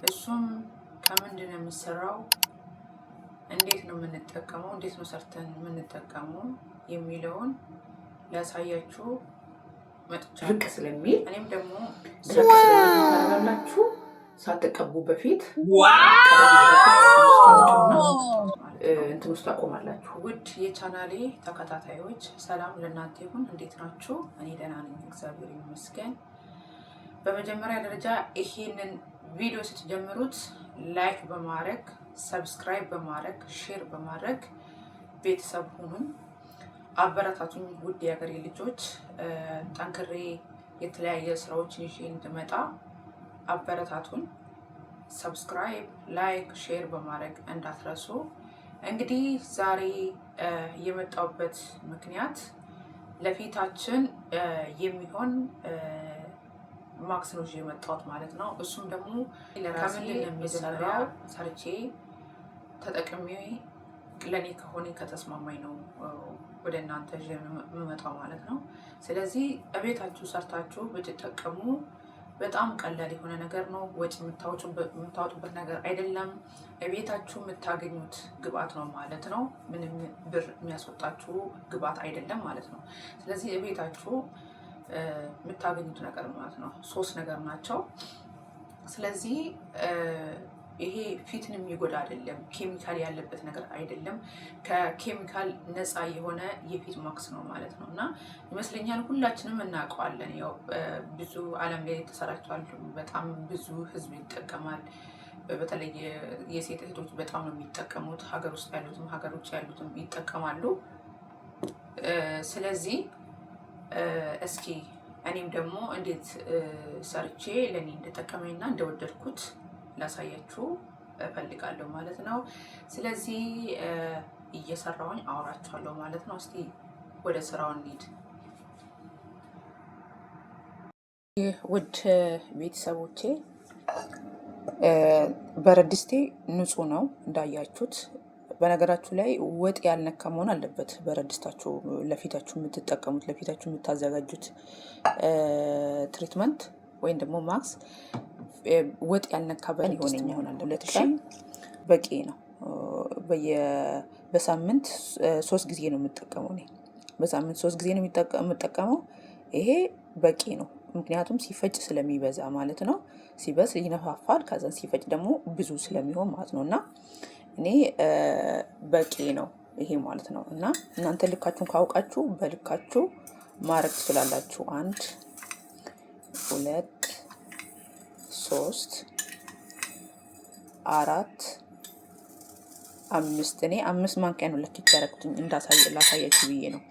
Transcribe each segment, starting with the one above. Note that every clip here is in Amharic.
እሱም ከምንድን ነው የሚሰራው፣ እንዴት ነው የምንጠቀመው፣ እንዴት ነው ሰርተን የምንጠቀመው የሚለውን ላሳያችሁ መጥቻለሁ። ዝቅ ስለሚል እኔም ደግሞ ስለሚታረጋላችሁ ሳትቀቡ በፊት እንትን ውስጥ አቆማላችሁ። ውድ የቻናሌ ተከታታዮች ሰላም ለእናንተ ይሁን። እንዴት ናችሁ? እኔ ደህና ነኝ፣ እግዚአብሔር ይመስገን። በመጀመሪያ ደረጃ ይሄንን ቪዲዮ ስትጀምሩት ላይክ በማድረግ ሰብስክራይብ በማድረግ ሼር በማድረግ ቤተሰብ ሁኑን፣ አበረታቱኝ። ውድ የሀገሬ ልጆች ጠንክሬ የተለያየ ስራዎችን ይዤ እንድመጣ አበረታቱን። ሰብስክራይብ ላይክ ሼር በማድረግ እንዳትረሱ። እንግዲህ ዛሬ የመጣሁበት ምክንያት ለፊታችን የሚሆን ማክስ ነው የመጣሁት ማለት ነው። እሱም ደግሞ ለራሴ የሚሰራው ሰርቼ ተጠቅሜ ለኔ ከሆነ ከተስማማኝ ነው ወደ እናንተ የምመጣው ማለት ነው። ስለዚህ እቤታችሁ ሰርታችሁ ብትጠቀሙ በጣም ቀላል የሆነ ነገር ነው። ወጪ የምታወጡበት ነገር አይደለም። እቤታችሁ የምታገኙት ግብአት ነው ማለት ነው። ምንም ብር የሚያስወጣችሁ ግብአት አይደለም ማለት ነው። ስለዚህ እቤታችሁ የምታገኙት ነገር ማለት ነው። 3 ነገር ናቸው። ስለዚህ ይሄ ፊትን የሚጎዳ አይደለም፣ ኬሚካል ያለበት ነገር አይደለም። ከኬሚካል ነፃ የሆነ የፊት ማክስ ነው ማለት ነው። እና ይመስለኛል ሁላችንም እናውቀዋለን። ያው ብዙ ዓለም ላይ ተሰራጭቷል። በጣም ብዙ ህዝብ ይጠቀማል። በተለይ የሴት እህቶች በጣም ነው የሚጠቀሙት። ሀገር ውስጥ ያሉትም ሀገር ውጭ ያሉትም ይጠቀማሉ። ስለዚህ እስኪ እኔም ደግሞ እንዴት ሰርቼ ለእኔ እንደጠቀመኝና እንደወደድኩት ላሳያችሁ እፈልጋለሁ ማለት ነው። ስለዚህ እየሰራሁኝ አወራችኋለሁ ማለት ነው። እስቲ ወደ ስራው እንሂድ። ውድ ቤተሰቦቼ ብረት ድስቴ ንጹህ ነው እንዳያችሁት። በነገራችሁ ላይ ወጥ ያልነካ መሆን አለበት ብረት ድስታችሁ። ለፊታችሁ የምትጠቀሙት ለፊታችሁ የምታዘጋጁት ትሪትመንት ወይም ደግሞ ማክስ ወጥ ያልነካበት ይሆናል። 2000 በቂ ነው። በሳምንት 3 ጊዜ ነው የምጠቀመው እኔ። በሳምንት 3 ጊዜ ነው የምጠቀመው። ይሄ በቂ ነው፣ ምክንያቱም ሲፈጭ ስለሚበዛ ማለት ነው። ሲበስ ይነፋፋል፣ ከዛን ሲፈጭ ደግሞ ብዙ ስለሚሆን ማለት ነው። እና እኔ በቂ ነው ይሄ ማለት ነው። እና እናንተ ልካችሁን ካውቃችሁ በልካችሁ ማድረግ ትችላላችሁ። 1 2 3 4 5 እኔ 5 ማንኪያ ነው ለኪት ያደረኩት ላሳያችሁ ብዬ ነው።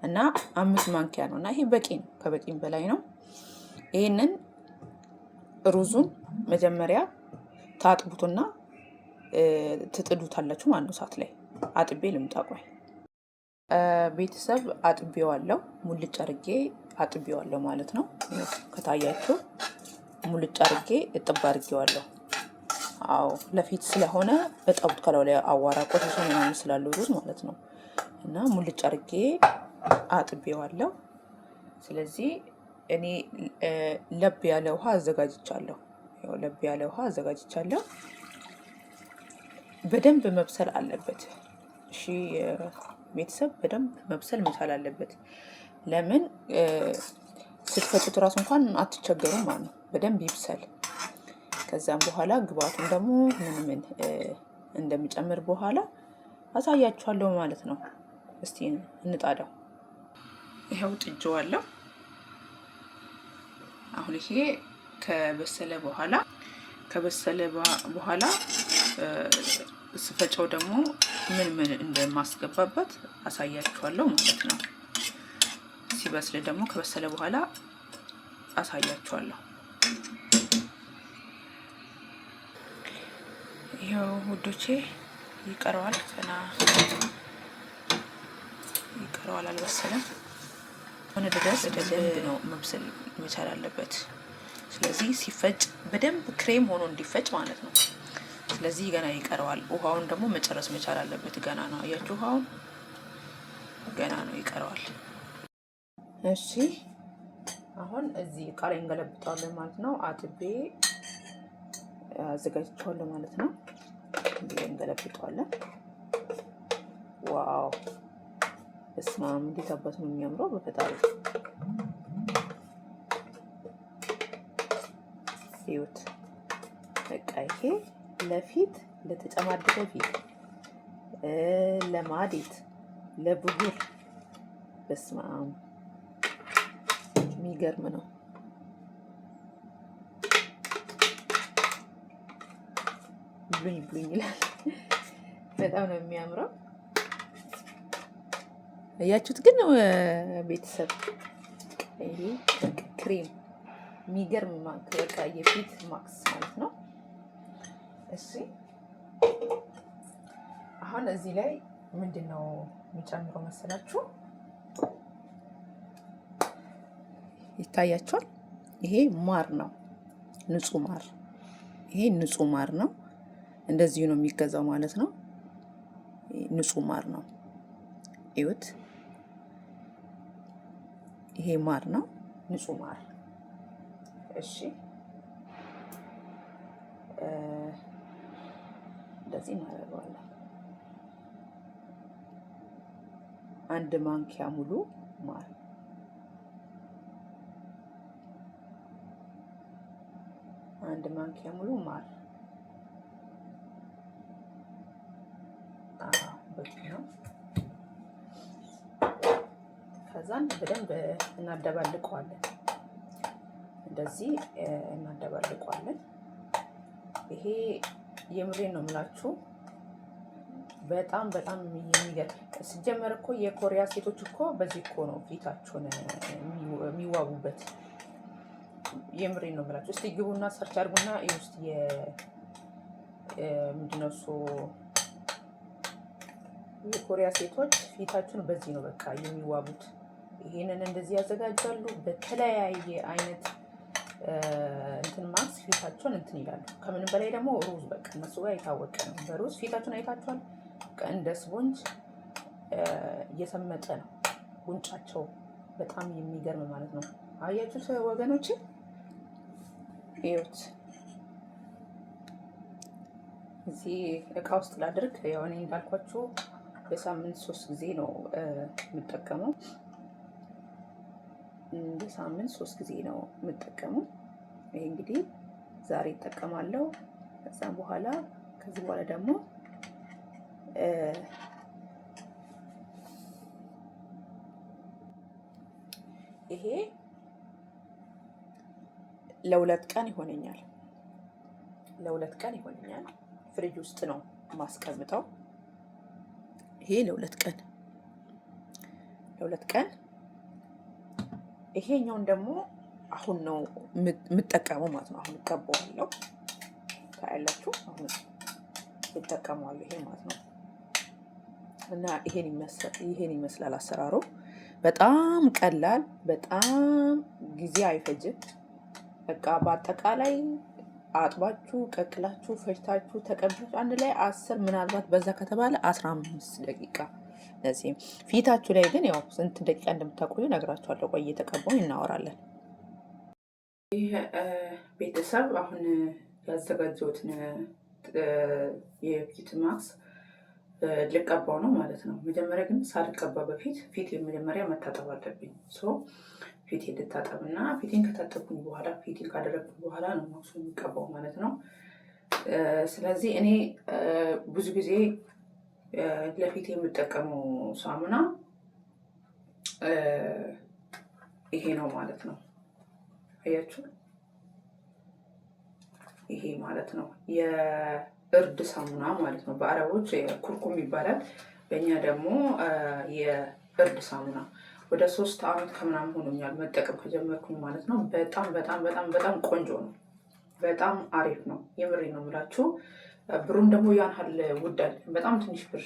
እና 5 ማንኪያ ነው እና ይሄ በቂ ነው፣ ከበቂም በላይ ነው። ይሄንን ሩዙን መጀመሪያ ታጥቡትና ትጥዱታላችሁ ማለት ነው። ሰዓት ላይ አጥቤ ልምጣ። ቆይ ቤተሰብ አጥቤዋለሁ፣ ሙልጭ አድርጌ አጥቤዋለሁ ማለት ነው። ከታያችሁ ሙልጭ አድርጌ እጥብ አድርጌዋለሁ። አዎ ለፊት ስለሆነ እጠቡት፣ ከላው ላይ አዋራ ቆሻሻ ምናምን ስላለው ሩዝ ማለት ነው። እና ሙልጭ አድርጌ አጥቤዋለሁ። ስለዚህ እኔ ለብ ያለ ውሃ አዘጋጅቻለሁ። ለብ ያለ ውሃ አዘጋጅቻለሁ። በደንብ መብሰል አለበት። እሺ ቤተሰብ በደንብ መብሰል መቻል አለበት። ለምን ስትፈጩት እራሱ እንኳን አትቸገሩም ማለት ነው። በደንብ ይብሰል። ከዛም በኋላ ግብአቱን ደግሞ ምን እንደሚጨምር በኋላ አሳያችኋለሁ ማለት ነው። እስቲ እንጣዳው። ይሄው ጥጄዋለሁ። አሁን ይሄ ከበሰለ በኋላ ስፈጨው ደግሞ ምን እንደማስገባበት አሳያችኋለሁ ማለት ነው። ሲበስል ደግሞ ከበሰለ በኋላ አሳያችኋለሁ። ይሄው ውዶቼ ይቀረዋል፣ ገና ይቀረዋል፣ አልበሰለም። ሆነ ድረስ በደንብ ነው መብሰል መቻል አለበት። ስለዚህ ሲፈጭ በደንብ ክሬም ሆኖ እንዲፈጭ ማለት ነው። ስለዚህ ገና ይቀረዋል። ውሃውን ደግሞ መጨረስ መቻል አለበት። ገና ነው፣ አያችሁ፣ ውሃውን ገና ነው፣ ይቀረዋል። እሺ አሁን እዚህ ቃል እንገለብጣለን ማለት ነው። አጥቤ አዘጋጅቼዋለሁ ማለት ነው። እንገለብጠዋለን። ዋው በስመ አብ እንዴት አባት ነው የሚያምረው በፈጣሪ ይሁት። በቃ ይሄ ለፊት ለተጨማደደ ፊት፣ ለማዲት፣ ለብጉር በስመ አብ የሚገርም ነው። ብሉኝ ብሉኝ ይላል። በጣም ነው የሚያምረው። እያችሁት ግን ቤተሰብ ይሄ ክሬም የሚገርም በቃ የፊት ማክስ ማለት ነው። እሺ አሁን እዚህ ላይ ምንድን ነው የሚጨምረው መሰላችሁ? ይታያችኋል። ይሄ ማር ነው፣ ንጹህ ማር። ይሄ ንጹህ ማር ነው። እንደዚሁ ነው የሚገዛው ማለት ነው። ንጹህ ማር ነው። እዩት። ይሄ ማር ነው፣ ንጹህ ማር። እሺ እንደዚህ እናደርገዋለን። አንድ ማንኪያ ሙሉ ማር፣ አንድ ማንኪያ ሙሉ ማር ነው። ከዛን በደንብ እናደባልቀዋለን። እንደዚህ እናደባልቀዋለን። ይሄ የምሬን ነው የምላችሁ በጣም በጣም የሚገርም ሲጀመር እኮ የኮሪያ ሴቶች እኮ በዚህ እኮ ነው ፊታቸውን የሚዋቡበት። የምሬን ነው የምላችሁ። እስቲ ግቡና ሰርች አድርጉና ውስጥ ምንድነው እሱ የኮሪያ ሴቶች ፊታቸውን በዚህ ነው በቃ የሚዋቡት። ይሄንን እንደዚህ ያዘጋጃሉ። በተለያየ አይነት እንትን ማክስ ፊታቸውን እንትን ይላሉ። ከምንም በላይ ደግሞ ሩዝ በቃ እነሱ ጋር የታወቀ ነው። በሩዝ ፊታቸውን አይታችኋል። እንደ ስፖንጅ እየሰመጠ ነው ጉንጫቸው። በጣም የሚገርም ማለት ነው። አያችሁት ወገኖች? ይኸውት እዚህ እቃ ውስጥ ላድርግ። ያው እኔ እንዳልኳችሁ በሳምንት 3 ጊዜ ነው የምጠቀመው። በሳምንት 3 ጊዜ ነው የምጠቀመው። ይሄ እንግዲህ ዛሬ እጠቀማለሁ። ከዛም በኋላ ከዚህ በኋላ ደግሞ ይሄ ለ2 ቀን ይሆነኛል። ለ2 ቀን ይሆነኛል። ፍሪጅ ውስጥ ነው ማስቀምጠው። ይሄ ለ2 ቀን ይሄኛውን ደግሞ አሁን ነው የምጠቀመው ማለት ነው። አሁን እቀባዋለሁ። ታያላችሁ። አሁን እጠቀመዋለሁ ይሄ ማለት ነው። እና ይሄን ይመስላል አሰራሩ። በጣም ቀላል፣ በጣም ጊዜ አይፈጅም። በቃ በአጠቃላይ አጥባችሁ ቀቅላችሁ ፈጭታችሁ ተቀብላችሁ አንድ ላይ 10 ምናልባት በዛ ከተባለ 15 ደቂቃ። ለዚህ ፊታችሁ ላይ ግን ያው ስንት ደቂቃ እንደምታቆዩ ነግራችኋለሁ። ቆይ እየተቀባውን እናወራለን። ይህ ቤተሰብ አሁን ያዘጋጀሁትን የፊት ማክስ ልቀባው ነው ማለት ነው። መጀመሪያ ግን ሳልቀባ በፊት ፊት መጀመሪያ መታጠብ አለብኝ። ፊቴ ልታጠብና ፊቴን ከታጠብኩኝ በኋላ ፊቴን ካደረግኩኝ በኋላ ነው ማክሱ የሚቀባው ማለት ነው። ስለዚህ እኔ ብዙ ጊዜ ለፊቴ የምጠቀመው ሳሙና ይሄ ነው ማለት ነው። አያችሁ፣ ይሄ ማለት ነው የእርድ ሳሙና ማለት ነው። በአረቦች ኩርኩም ይባላል፣ በእኛ ደግሞ የእርድ ሳሙና። ወደ 3 ዓመት ከምናምን ሆኖኛል መጠቀም ከጀመርኩኝ ማለት ነው። በጣም በጣም በጣም በጣም ቆንጆ ነው። በጣም አሪፍ ነው። የምሬ ነው የምላችሁ። ብሩም ደግሞ ያን ያህል ውድ አይደለም። በጣም ትንሽ ብር፣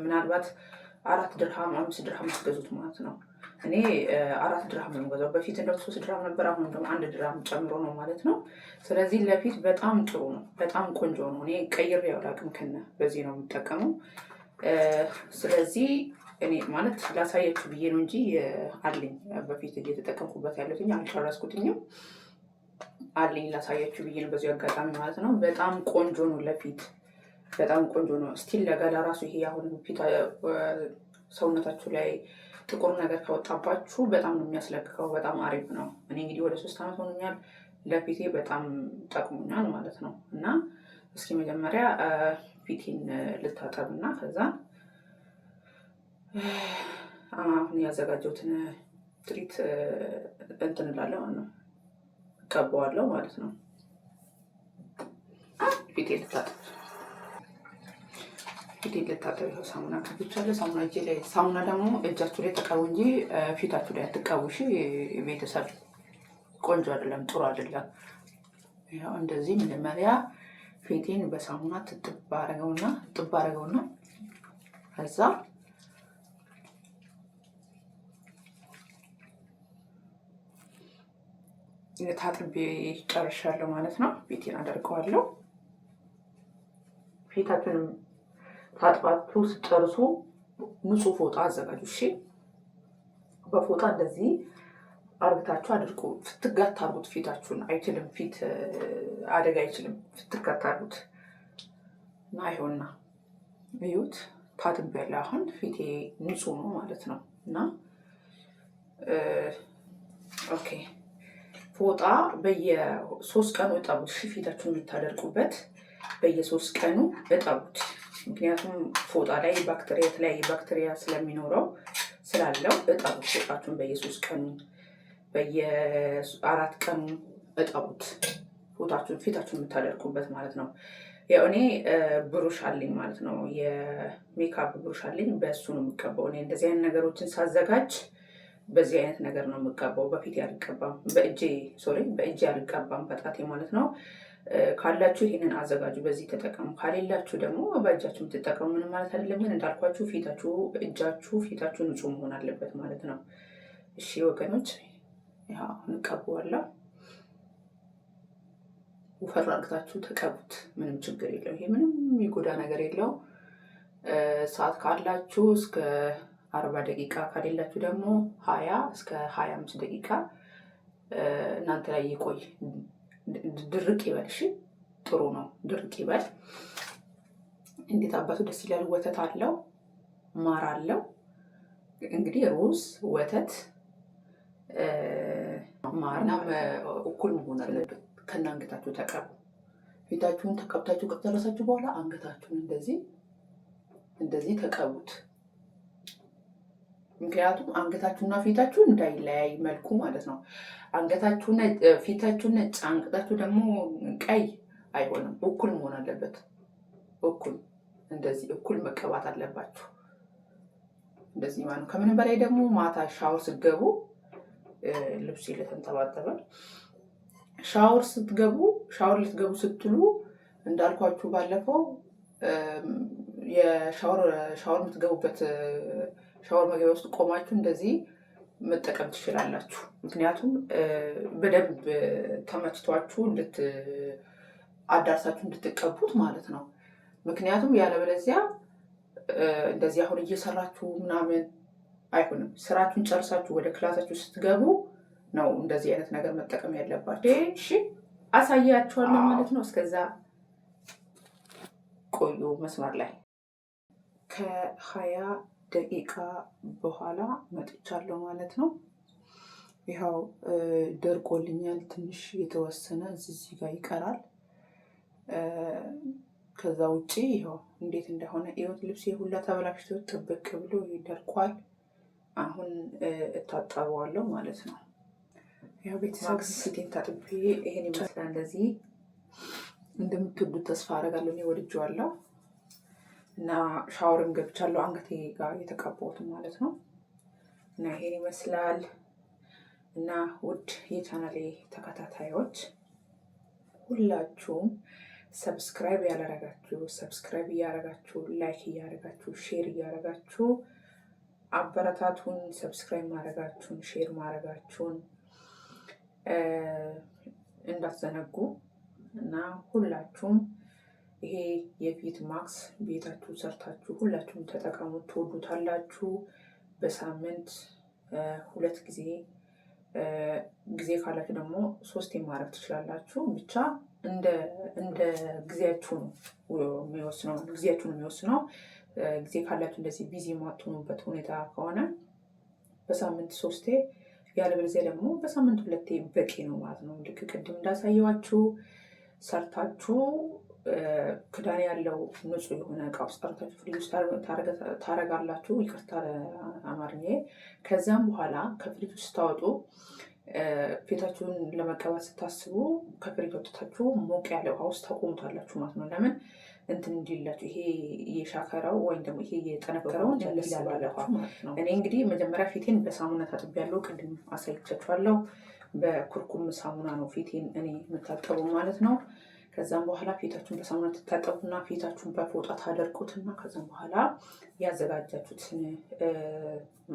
ምናልባት 4 ድርሃም 5 ድርሃም አስገዙት ማለት ነው። እኔ 4 ድርሃም ነው የምገዛው። በፊት እንደ 3 ድርሃም ነበር። አሁን ደግሞ 1 ድርሃም ጨምሮ ነው ማለት ነው። ስለዚህ ለፊት በጣም ጥሩ ነው። በጣም ቆንጆ ነው። እኔ ቀይሬ አላውቅም ከነ በዚህ ነው የምጠቀመው። ስለዚህ እኔ ማለት ላሳያችሁ ብዬ ነው እንጂ አለኝ በፊት እየተጠቀምኩበት ያለሁት አልጨረስኩትኝም። አለኝ ላሳያችሁ ብዬ ነው በዚህ አጋጣሚ ማለት ነው። በጣም ቆንጆ ነው ለፊት በጣም ቆንጆ ነው። ስቲል ለገላ ራሱ ይሄ አሁን ፊት ሰውነታችሁ ላይ ጥቁር ነገር ከወጣባችሁ በጣም ነው የሚያስለቅቀው። በጣም አሪፍ ነው። እኔ እንግዲህ ወደ 3 ዓመት ሆኖኛል። ለፊቴ በጣም ጠቅሞኛል ማለት ነው። እና እስኪ መጀመሪያ ፊቴን ልታጠብና ከዛ አሁን ያዘጋጀሁትን ትሪት እንትን እላለሁ ነው እቀባዋለሁ ማለት ነው። ፊቴን ልታጠብ ይኸው ሳሙና ከብቻለሁ። ሳሙና እጄ ላይ ሳሙና ደግሞ እጃችሁ ላይ ተቀቡ እንጂ ፊታችሁ ላይ አትቀቡ። እሺ ቤተሰብ ቆንጆ አይደለም፣ ጥሩ አይደለም። ያው እንደዚህ መጀመሪያ ፊቴን በሳሙና ጥብ አረገውና ከዛ ታጥቤ ጨርሻለሁ ማለት ነው። ፊቴን አደርቀዋለሁ። ፊታችሁንም ታጥባችሁ ስጨርሱ ንጹህ ፎጣ አዘጋጁ። እሺ በፎጣ እንደዚህ አርግታችሁ አድርጉ። ፍትጋት አርጉት። ፊታችሁን አይችልም፣ ፊት አደጋ አይችልም። ፍትጋት አርጉት እና ይኸውና እዩት። ታጥቤያለሁ። አሁን ፊቴ ንጹህ ነው ማለት ነው። እና ኦኬ ፎጣ በየ3 ቀኑ እጠቡት። እሺ ፊታችሁን የምታደርቁበት በየ3 ቀኑ እጠቡት። ምክንያቱም ፎጣ ላይ ባክቴሪያ የተለያየ ባክቴሪያ ስለሚኖረው ስላለው እጠቡት። ፎጣችሁን በየ3 ቀኑ በየ4 ቀኑ እጠቡት። ፊታችሁን የምታደርቁበት ማለት ነው። ያው እኔ ብሩሽ አለኝ ማለት ነው። የሜካፕ ብሩሽ አለኝ። በእሱ ነው የምቀባው። እኔ እንደዚህ አይነት ነገሮችን ሳዘጋጅ በዚህ አይነት ነገር ነው የምቀባው። በፊት አልቀባም፣ በእጄ አልቀባም፣ በጣቴ ማለት ነው። ካላችሁ ይህንን አዘጋጁ፣ በዚህ ተጠቀሙ። ካሌላችሁ ደግሞ በእጃችሁ የምትጠቀሙ ምንም ማለት አይደለም። ግን እንዳልኳችሁ ፊታችሁ ንጹህ መሆን አለበት ማለት ነው። እሺ ወገኖች፣ ያው እንቀባዋለሁ። ወፈር አድርጋችሁ ተቀቡት። ምንም ችግር የለው። ይሄ ምንም የሚጎዳ ነገር የለው። ሰዓት ካላችሁ እስከ 40 ደቂቃ ካሌላችሁ ደግሞ 20 እስከ 25 ደቂቃ እናንተ ላይ ይቆይ። ድርቅ ይበል። እሺ ጥሩ ነው። ድርቅ ይበል። እንዴት አባቱ ደስ ይላል። ወተት አለው፣ ማር አለው። እንግዲህ ሩዝ፣ ወተት፣ ማርና እኩል መሆን አለበት። ከና አንገታችሁ ተቀቡ። ፊታችሁን ተቀብታችሁ ከጨረሳችሁ በኋላ አንገታችሁን እንደዚህ ተቀቡት። ምክንያቱም አንገታችሁና ፊታችሁ እንዳይለያይ መልኩ ማለት ነው። ፊታችሁ ነጭ፣ አንገታችሁ ደግሞ ቀይ አይሆንም። እኩል መሆን አለበት። እንደዚህ እኩል መቀባት አለባችሁ። እንደዚህ ማለት ነው። ከምንም በላይ ደግሞ ማታ ሻወር ስትገቡ ልብስ ለተንጠባጠበ ሻወር ልትገቡ ስትሉ እንዳልኳችሁ ባለፈው የሻወር የምትገቡበት ሻወር መግቢያ ውስጥ ቆማችሁ እንደዚህ መጠቀም ትችላላችሁ። ምክንያቱም በደንብ ተመችቷችሁ አዳርሳችሁ እንድትቀቡት ማለት ነው። ምክንያቱም ያለበለዚያ እንደዚህ አሁን እየሰራችሁ ምናምን አይሆንም። ስራችሁን ጨርሳችሁ ወደ ክላሳችሁ ስትገቡ ነው እንደዚህ አይነት ነገር መጠቀም ያለባችሁ። እሺ አሳያችኋለሁ ማለት ነው። እስከዛ ቆዩ መስመር ላይ። ከ20 ደቂቃ በኋላ መጥቻለሁ ማለት ነው። ይኸው ደርቆልኛል። ትንሽ የተወሰነ እዚህ ጋር ይቀራል። ከዛ ውጪ ይኸው እንዴት እንደሆነ ይኸው ልብስ ሁላ ተበላሽቶ ጥብቅ ብሎ ይደርቋል። አሁን እታጠበዋለሁ ማለት ነው። ያው ቤተሰብ ፊቴን ታጥቤ ይሄን ይመስላል። እንደዚህ እንደምትወዱት ተስፋ አደርጋለሁ። እኔ ወድጄዋለሁ እና ሻወርም ገብቻለሁ። አንገቴ ጋር የተቀባሁት ማለት ነው። እና ይሄን ይመስላል። እና ውድ የቻናሌ ተከታታዮች ሁላችሁም ሰብስክራይብ ያላረጋችሁ ሰብስክራይብ እያረጋችሁ፣ ላይክ እያረጋችሁ፣ ሼር እያረጋችሁ አበረታቱን። ሰብስክራይብ ማድረጋችሁን ሼር ማድረጋችሁን እንዳትዘነጉ እና ሁላችሁም ይሄ የፊት ማክስ ቤታችሁ ሰርታችሁ ሁላችሁም ተጠቀሙት። ትወዱታላችሁ። በሳምንት 2 ጊዜ ጊዜ ካላችሁ ደግሞ 3 ማድረግ ትችላላችሁ። ብቻ እንደ ጊዜያችሁ ነው የሚወስነው። ጊዜ ካላችሁ እንደዚህ ቢዚ የማትሆኑበት ሁኔታ ከሆነ በሳምንት 3፣ ያለበለዚያ ደግሞ በሳምንት 2 በቂ ነው ማለት ነው። ልክ ቅድም እንዳሳየዋችሁ ሰርታችሁ ክዳን ያለው ንጹህ የሆነ እቃ ውስጥ ሰርታችሁ ፍሪጅ ውስጥ ታረጋላችሁ። ይቅርታ አማርኛ። ከዛም በኋላ ከፍሪጅ ውስጥ ስታወጡ ፊታችሁን ለመቀባት ስታስቡ ከፍሪጅ ወጥታችሁ ሞቅ ያለ ውሃ ውስጥ ታቆሙታላችሁ ማለት ነው። ለምን እንትን እንዲላችሁ ይሄ የሻከረው ወይም ደግሞ ይሄ የጠነከረውን ለስላላችሁ ማለት ነው። እኔ እንግዲህ መጀመሪያ ፊቴን በሳሙና ታጥቤያለሁ። ቅድም አሳይቻችኋለሁ። በኩርኩም ሳሙና ነው ፊቴን እኔ የምታጠበው ማለት ነው። ከዛም በኋላ ፊታችሁን በሳሙና ትታጠቡና ፊታችሁን በፎጣ ታደርቁትና ከዛም በኋላ ያዘጋጃችሁትን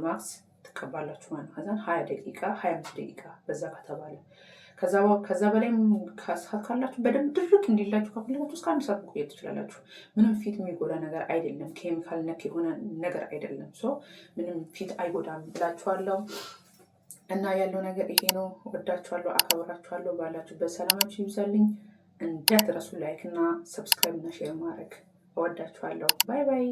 ማክስ ትቀባላችሁ ማለት ነው። ከዛን 20 ደቂቃ 25 ደቂቃ በዛ ከተባለ ከዛ በላይ ሰዓት ካላችሁ በደንብ ድርቅ እንዲላችሁ ከፈለጋችሁ እስከ 1 ሰዓት መቆየት ትችላላችሁ። ምንም ፊት የሚጎዳ ነገር አይደለም። ኬሚካል ነክ የሆነ ነገር አይደለም። ምንም ፊት አይጎዳም ብላችኋለሁ። እና ያለው ነገር ይሄ ነው። ወዳችኋለሁ፣ አከብራችኋለሁ። ባላችሁበት ሰላማችሁ ይብዛልኝ። እንዳትረሱ ላይክ እና ሰብስክራይብ እና ሼር ማድረግ። እወዳችኋለሁ። ባይ ባይ።